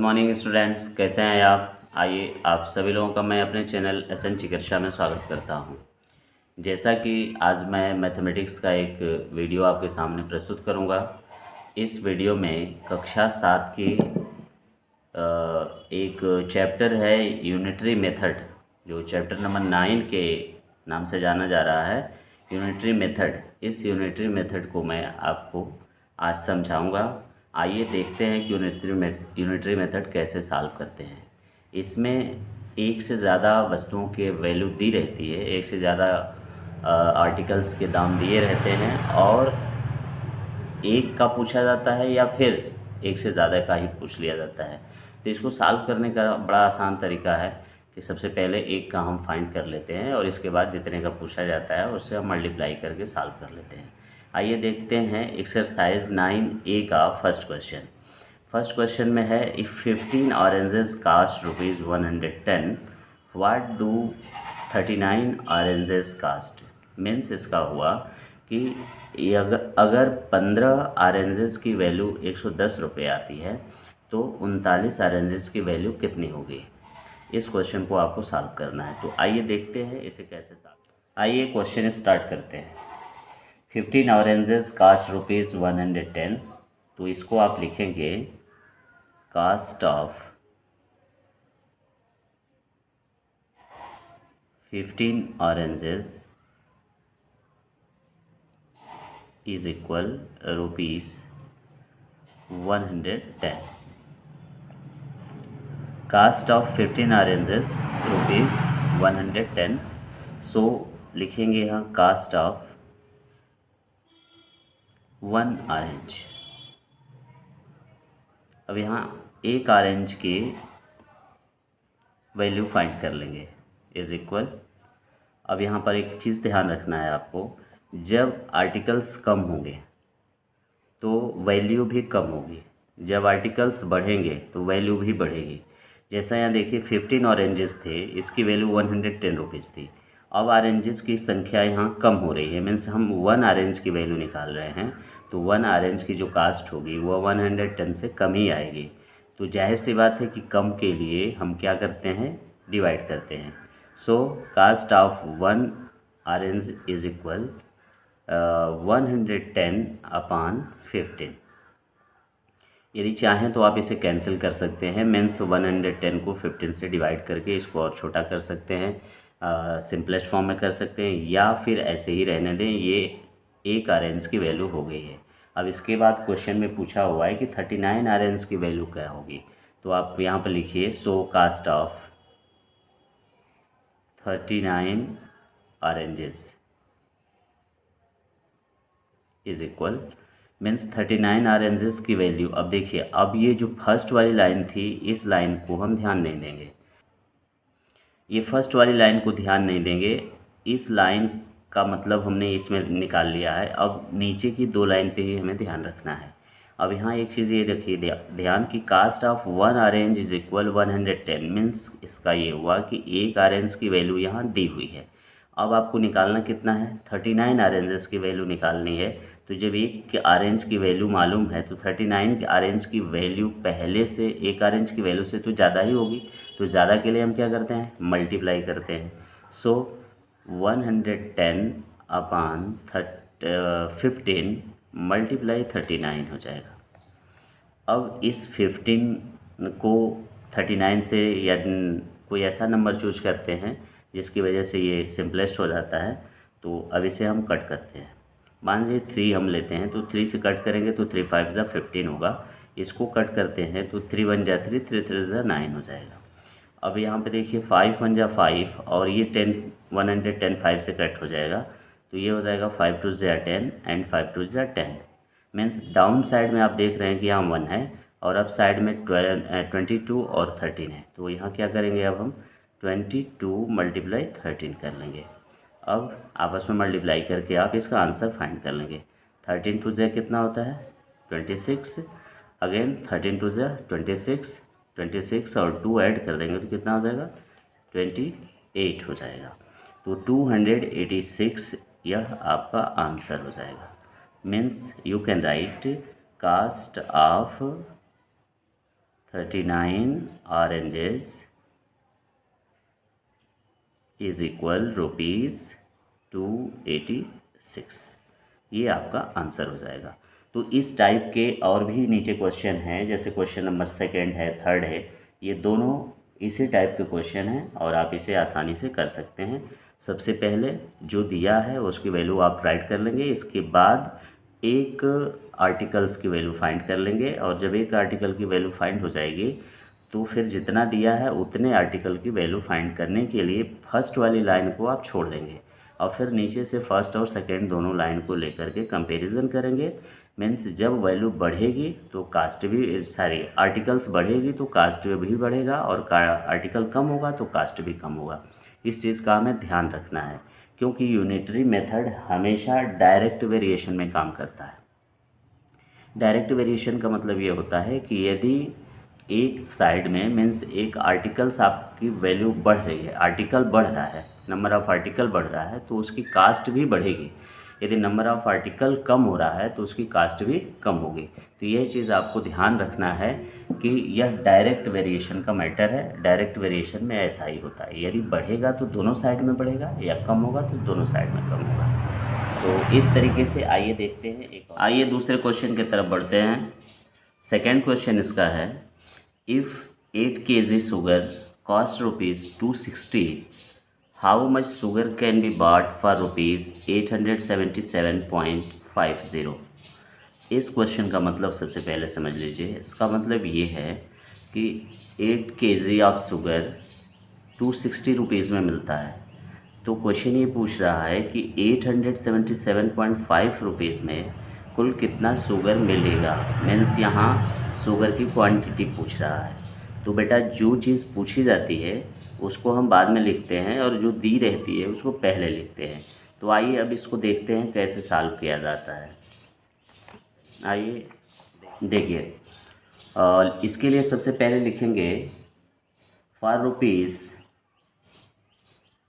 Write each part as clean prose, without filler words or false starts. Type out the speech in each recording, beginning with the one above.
Morning students, कैसे हैं आप। आइए आप सभी लोगों का मैं अपने चैनल SN चिकित्सा में स्वागत करता हूं। जैसा कि आज मैं मैथमेटिक्स का एक वीडियो आपके सामने प्रस्तुत करूंगा। इस वीडियो में कक्षा 7 की एक चैप्टर है यूनिटरी मेथड, जो चैप्टर नंबर 9 के नाम से जाना जा रहा है, यूनिटरी मेथड। इस यूनिटरी मेथड को मैं आपको आज समझाऊंगा। आइए देखते हैं कि यूनिटरी मेथड कैसे सॉल्व करते हैं। इसमें एक से ज़्यादा वस्तुओं के वैल्यू दी रहती है, एक से ज़्यादा आर्टिकल्स के दाम दिए रहते हैं और एक का पूछा जाता है या फिर एक से ज़्यादा का ही पूछ लिया जाता है। तो इसको सॉल्व करने का बड़ा आसान तरीका है कि सबसे पहले एक का हम फाइंड कर लेते हैं और इसके बाद जितने का पूछा जाता है उससे हम मल्टीप्लाई करके सॉल्व कर लेते हैं। आइए देखते हैं एक्सरसाइज 9A का फर्स्ट क्वेश्चन। फर्स्ट क्वेश्चन में है, if 15 oranges cost ₹110, what do 39 oranges cost. Means इसका हुआ कि अगर 15 ऑरेंजेस की वैल्यू 110 रुपये आती है तो 39 ऑरेंजेस की वैल्यू कितनी होगी। इस क्वेश्चन को आपको सॉल्व करना है। तो आइए देखते हैं इसे कैसे सॉल्व। आइए क्वेश्चन स्टार्ट करते हैं। 15 ऑरेंजेस कास्ट ₹110, तो इसको आप लिखेंगे cost of 15 oranges is equal ₹110। Cost of 15 oranges ₹110। So लिखेंगे यहाँ कास्ट ऑफ 1 ऑरेंज। अब यहाँ एक ऑरेंज की वैल्यू फाइंड कर लेंगे इज इक्वल। अब यहाँ पर एक चीज़ ध्यान रखना है आपको, जब आर्टिकल्स कम होंगे तो वैल्यू भी कम होगी, जब आर्टिकल्स बढ़ेंगे तो वैल्यू भी बढ़ेगी। जैसा यहाँ देखिए 15 ऑरेंजेस थे, इसकी वैल्यू 110 रुपीज़ थी। अब ऑरेंजेस की संख्या यहाँ कम हो रही है, मीन्स हम 1 ऑरेंज की वैल्यू निकाल रहे हैं, तो 1 ऑरेंज की जो कास्ट होगी वो 110 से कम ही आएगी। तो जाहिर सी बात है कि कम के लिए हम क्या करते हैं, डिवाइड करते हैं। So cost of 1 orange is equal 110/15। यदि चाहें तो आप इसे कैंसिल कर सकते हैं, मीन्स 110 को 15 से डिवाइड करके इसको और छोटा कर सकते हैं, सिंपलेस्ट फॉर्म में कर सकते हैं, या फिर ऐसे ही रहने दें। ये एक ऑरेंज की वैल्यू हो गई है। अब इसके बाद क्वेश्चन में पूछा हुआ है कि 39 ऑरेंज की वैल्यू क्या होगी। तो आप यहाँ पर लिखिए, so cost of 39 oranges is equal, means 39 oranges की वैल्यू। अब देखिए, अब ये जो फर्स्ट वाली लाइन थी, इस लाइन को हम ध्यान नहीं देंगे, ये फर्स्ट वाली लाइन को ध्यान नहीं देंगे। इस लाइन का मतलब हमने इसमें निकाल लिया है। अब नीचे की 2 लाइन पे ही हमें ध्यान रखना है। अब यहाँ एक चीज़ ये रखिए ध्यान की, cost of 1 orange is equal 110, means इसका ये हुआ कि एक ऑरेंज की वैल्यू यहाँ दी हुई है। अब आपको निकालना कितना है, 39 ऑरेंजेस की वैल्यू निकालनी है। तो जब एक ऑरेंज की वैल्यू मालूम है तो 39 ऑरेंज की वैल्यू पहले से एक ऑरेंज की वैल्यू से तो ज़्यादा ही होगी। तो ज़्यादा के लिए हम क्या करते हैं, मल्टीप्लाई करते हैं। सो 110/15 मल्टीप्लाई 39 हो जाएगा। अब इस 15 को 39 से या कोई ऐसा नंबर चूज करते हैं जिसकी वजह से ये सिंपलेस्ट हो जाता है। तो अब इसे हम कट करते हैं। मान लीजिए 3 हम लेते हैं, तो 3 से कट करेंगे तो 3 5 जा 15 होगा। इसको कट करते हैं तो 3 1 जा 3, 3 3 जा 9 हो जाएगा। अब यहाँ पे देखिए 5 1 जा 5 और ये 10 110 5 से कट हो जाएगा, तो ये हो जाएगा 5 2 जा 10 एंड 5 2 जा 10। मीन्स डाउन साइड में आप देख रहे हैं कि यहाँ 1 है और अप साइड में 22 और 13 है। तो यहाँ क्या करेंगे, अब हम 22 मल्टीप्लाई 13 कर लेंगे। अब आपस में मल्टीप्लाई करके आप इसका आंसर फाइंड कर लेंगे। 13 2 जा कितना होता है, 26। अगेन 13 2 जा 26, 26 और 2 ऐड कर देंगे तो कितना हो जाएगा, 28 हो जाएगा। तो 286 यह आपका आंसर हो जाएगा। Means you can write cost of 39 oranges is equal ₹286। ये आपका आंसर हो जाएगा। तो इस टाइप के और भी नीचे क्वेश्चन हैं, जैसे क्वेश्चन नंबर 2 है, 3 है, ये दोनों इसी टाइप के क्वेश्चन हैं और आप इसे आसानी से कर सकते हैं। सबसे पहले जो दिया है उसकी वैल्यू आप राइट कर लेंगे, इसके बाद एक आर्टिकल्स की वैल्यू फाइंड कर लेंगे, और जब एक आर्टिकल की वैल्यू फाइंड हो जाएगी तो फिर जितना दिया है उतने आर्टिकल की वैल्यू फाइंड करने के लिए फर्स्ट वाली लाइन को आप छोड़ देंगे और फिर नीचे से फर्स्ट और सेकंड दोनों लाइन को लेकर के कंपैरिजन करेंगे। मीन्स जब वैल्यू बढ़ेगी तो कास्ट भी आर्टिकल्स बढ़ेगी तो कास्ट भी बढ़ेगा, और आर्टिकल कम होगा तो कास्ट भी कम होगा। इस चीज़ का हमें ध्यान रखना है, क्योंकि यूनिटरी मेथड हमेशा डायरेक्ट वेरिएशन में काम करता है। डायरेक्ट वेरिएशन का मतलब ये होता है कि यदि एक साइड में मीन्स एक आर्टिकल्स आपकी वैल्यू बढ़ रही है, आर्टिकल बढ़ रहा है, नंबर ऑफ़ आर्टिकल बढ़ रहा है, तो उसकी कास्ट भी बढ़ेगी। यदि नंबर ऑफ़ आर्टिकल कम हो रहा है तो उसकी कास्ट भी कम होगी। तो यह चीज़ आपको ध्यान रखना है कि यह डायरेक्ट वेरिएशन का मैटर है। डायरेक्ट वेरिएशन में ऐसा ही होता है, यदि बढ़ेगा तो दोनों साइड में बढ़ेगा, या कम होगा तो दोनों साइड में कम होगा। तो इस तरीके से आइए देखते हैं आइए दूसरे क्वेश्चन की तरफ बढ़ते हैं। सेकेंड क्वेश्चन इसका है, if 8 kg sugar cost ₹260, how much sugar can be bought for ₹877.50? इस क्वेश्चन का मतलब सबसे पहले समझ लीजिए। इसका मतलब ये है कि 8 kg ऑफ शुगर 260 रुपीज़ में मिलता है। तो क्वेश्चन ये पूछ रहा है कि 877.5 रुपीज़ में कुल कितना शुगर मिलेगा। मीन्स यहाँ शुगर की क्वांटिटी पूछ रहा है। तो बेटा जो चीज़ पूछी जाती है उसको हम बाद में लिखते हैं और जो दी रहती है उसको पहले लिखते हैं। तो आइए अब इसको देखते हैं कैसे सॉल्व किया जाता है। आइए देखिए, इसके लिए सबसे पहले लिखेंगे for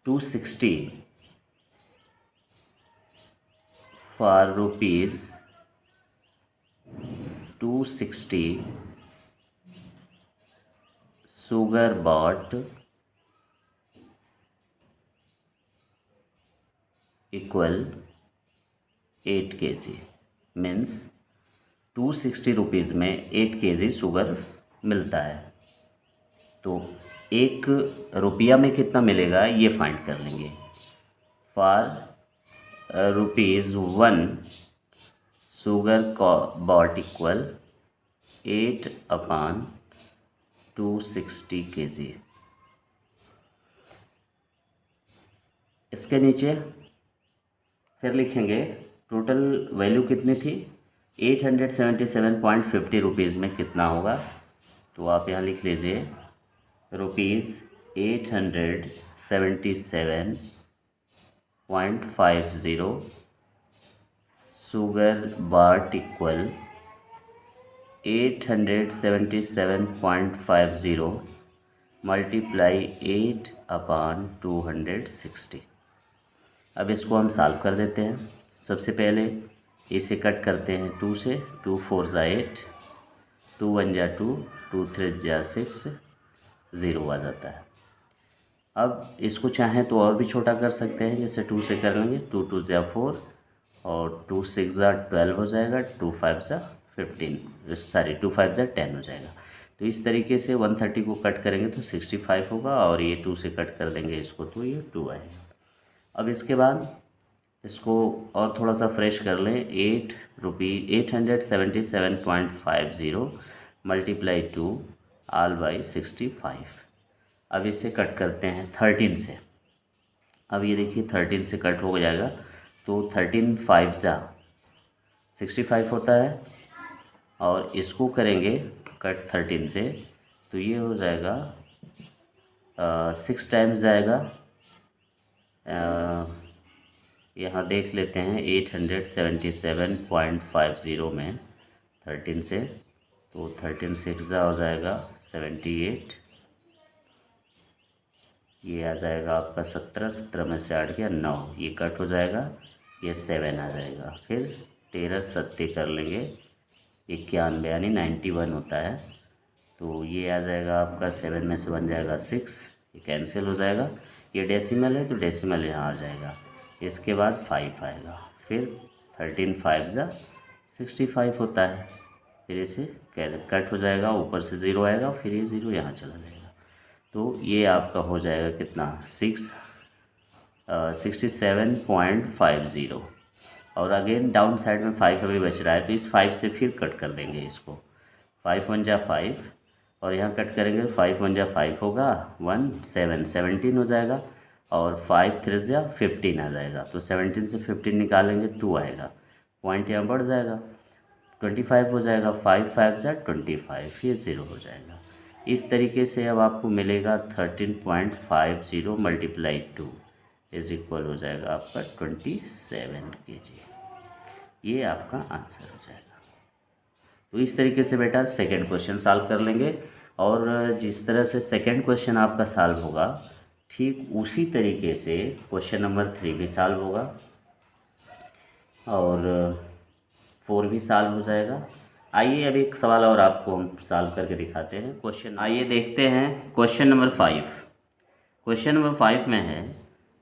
₹260 for ₹260 sugar bought equal 8 kg। Means 260 rupees में 8 kg शुगर मिलता है। तो 1 रुपया में कितना मिलेगा ये फाइंड कर लेंगे। For ₹1 sugar bought equal 8/260 kg। इसके नीचे फिर लिखेंगे टोटल वैल्यू कितनी थी, 877.50 रुपीज़ में कितना होगा। तो आप यहाँ लिख लीजिए ₹877.50 शुगर बाट इक्वल 877.50 मल्टीप्लाई 8/260। अब इसको हम सॉल्व कर देते हैं। सबसे पहले इसे कट करते हैं 2 से, 2 4 ज़ा 8, 2 1 ज़ा 2, 2 3 ज़ा 6, 0 आ जाता है। अब इसको चाहें तो और भी छोटा कर सकते हैं, जैसे 2 से कर लेंगे, 2 2 ज़ा 4 और 2 6 ज़ा 12 हो जाएगा, 2 5 ज़ा 2 5 ज़ा 10 हो जाएगा। तो इस तरीके से 130 को कट करेंगे तो 65 होगा, और ये 2 से कट कर देंगे इसको तो ये 2 आएगा। अब इसके बाद इसको और थोड़ा सा फ्रेश कर लें, 877.50 मल्टीप्लाई 2 ऑल बाई 65। अब इसे कट करते हैं 13 से। अब ये देखिए 13 से कट हो जाएगा तो 13 5 ज़ा 65 होता है, और इसको करेंगे कट 13 से तो ये हो जाएगा 6 टाइम्स जाएगा। यहाँ देख लेते हैं 877.50 में 13 से, तो 13 6 हो जाएगा 78, ये आ जाएगा आपका 17, 17 में से 8 गया 9, ये कट हो जाएगा, ये 7 आ जाएगा। फिर 13 7 कर लेंगे 91 यानी 91 होता है। तो ये आ जाएगा आपका 7 में से बन जाएगा 6, ये कैंसिल हो जाएगा। ये डेसिमल है तो डेसिमल यहाँ आ जाएगा। इसके बाद 5 आएगा, फिर 13 5 जा 65 होता है। फिर इसे कट हो जाएगा, ऊपर से 0 आएगा, फिर ये 0 यहाँ चला जाएगा। तो ये आपका हो जाएगा कितना 67.50। और अगेन डाउन साइड में 5 अभी बच रहा है, तो इस 5 से फिर कट कर देंगे इसको। 5 1 जा 5 और यहाँ कट करेंगे, 5 1 जा 5 होगा, 1 7 17 हो जाएगा, और 5 3 जा 15 आ जाएगा। तो 17 से 15 निकालेंगे 2 आएगा, पॉइंट यहाँ बढ़ जाएगा, 25 हो जाएगा। 5 5 जा 25, ये 0 हो जाएगा। इस तरीके से अब आपको मिलेगा 13.50 मल्टीप्लाई 2 इज इक्वल हो जाएगा आपका 27 kg। ये आपका आंसर हो जाएगा। तो इस तरीके से बेटा सेकंड क्वेश्चन सॉल्व कर लेंगे, और जिस तरह से सेकंड क्वेश्चन आपका सॉल्व होगा ठीक उसी तरीके से क्वेश्चन नंबर 3 भी सॉल्व होगा, और 4 भी सॉल्व हो जाएगा। आइए अब एक सवाल और आपको हम सॉल्व करके दिखाते हैं। क्वेश्चन आइए देखते हैं क्वेश्चन नंबर 5। क्वेश्चन नंबर 5 में है,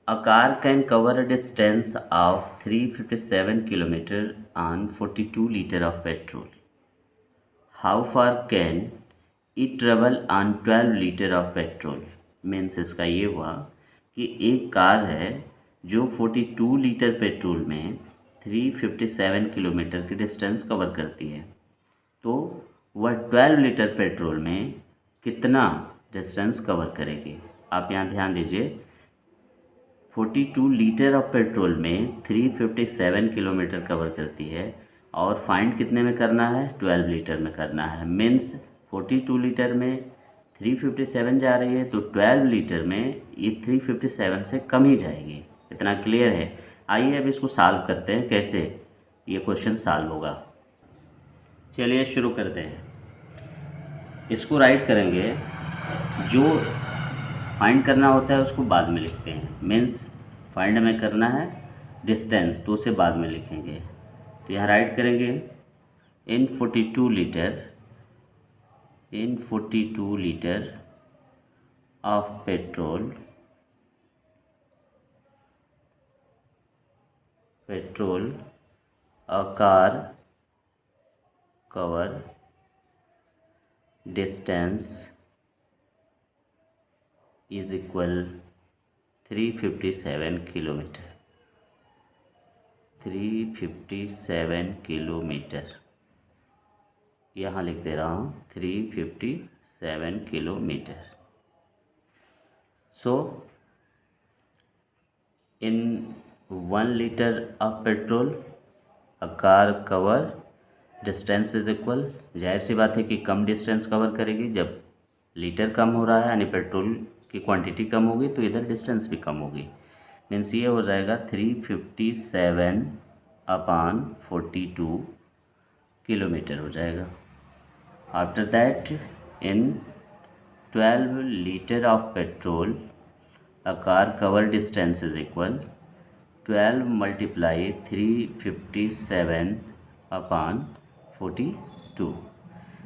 a car can cover a distance of 357 kilometre on 42 litre of petrol. How far can it travel on 12 litre of petrol. Means इसका ये हुआ कि एक कार है जो 42 लीटर पेट्रोल में 357 किलोमीटर की डिस्टेंस कवर करती है, तो वह 12 लीटर पेट्रोल में कितना डिस्टेंस कवर करेगी। आप यहाँ ध्यान दीजिए, 42 लीटर ऑफ पेट्रोल में 357 किलोमीटर कवर करती है, और फाइंड कितने में करना है, 12 लीटर में करना है। मीन्स 42 लीटर में 357 जा रही है, तो 12 लीटर में ये 357 से कम ही जाएगी। इतना क्लियर है। आइए अब इसको सॉल्व करते हैं, कैसे ये क्वेश्चन सॉल्व होगा। चलिए शुरू करते हैं। इसको राइट करेंगे, जो फाइंड करना होता है उसको बाद में लिखते हैं। मीन्स फाइंड हमें करना है डिस्टेंस, तो उसे बाद में लिखेंगे। तो यहाँ राइट करेंगे इन 42 litre of petrol a car cover distance is equal 357 kilometre. 357 kilometre यहाँ लिख दे रहा हूँ, 357 kilometre. So in 1 litre of petrol a car cover distance is equal, जाहिर सी बात है कि कम डिस्टेंस कवर करेगी। जब लीटर कम हो रहा है यानी पेट्रोल की क्वांटिटी कम होगी, तो इधर डिस्टेंस भी कम होगी। मीन्स ये हो जाएगा 357 अपॉन 42 किलोमीटर हो जाएगा। After that in 12 litre of petrol a car cover distance is equal 12 multiply 357 upon 42।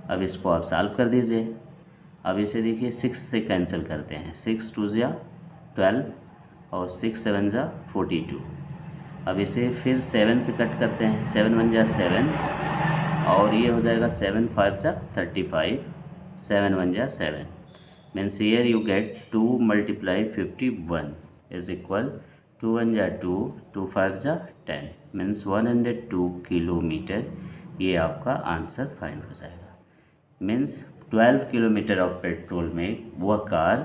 अब इसको आप सॉल्व कर दीजिए। अब इसे देखिए 6 से कैंसिल करते हैं, 6 2 जा 12 और 6 7 जा 42। अब इसे फिर 7 से कट करते हैं, 7 1 जा 7 और ये हो जाएगा 7 5 जा 35, 7 1 जा 7। Means here you get 2 multiply 51 is equal 2 1 जा 2, 2 5 जा 10। मीन्स 102 किलोमीटर ये आपका आंसर फाइंड हो जाएगा। मीन्स 12 किलोमीटर ऑफ पेट्रोल में वह कार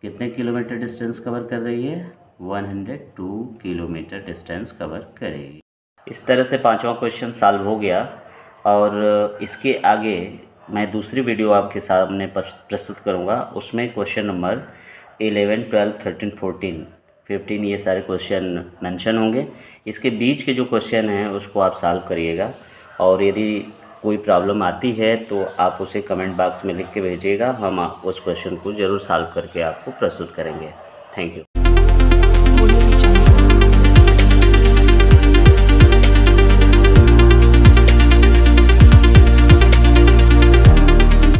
कितने किलोमीटर डिस्टेंस कवर कर रही है, 102 किलोमीटर डिस्टेंस कवर करेगी। इस तरह से 5वां क्वेश्चन सॉल्व हो गया, और इसके आगे मैं दूसरी वीडियो आपके सामने प्रस्तुत करूंगा। उसमें क्वेश्चन नंबर 11 12 13 14 15 ये सारे क्वेश्चन मेंशन होंगे। इसके बीच के जो क्वेश्चन हैं उसको आप सॉल्व करिएगा, और यदि कोई प्रॉब्लम आती है तो आप उसे कमेंट बॉक्स में लिख के भेजिएगा। हम उस क्वेश्चन को ज़रूर सॉल्व करके आपको प्रस्तुत करेंगे। Thank you.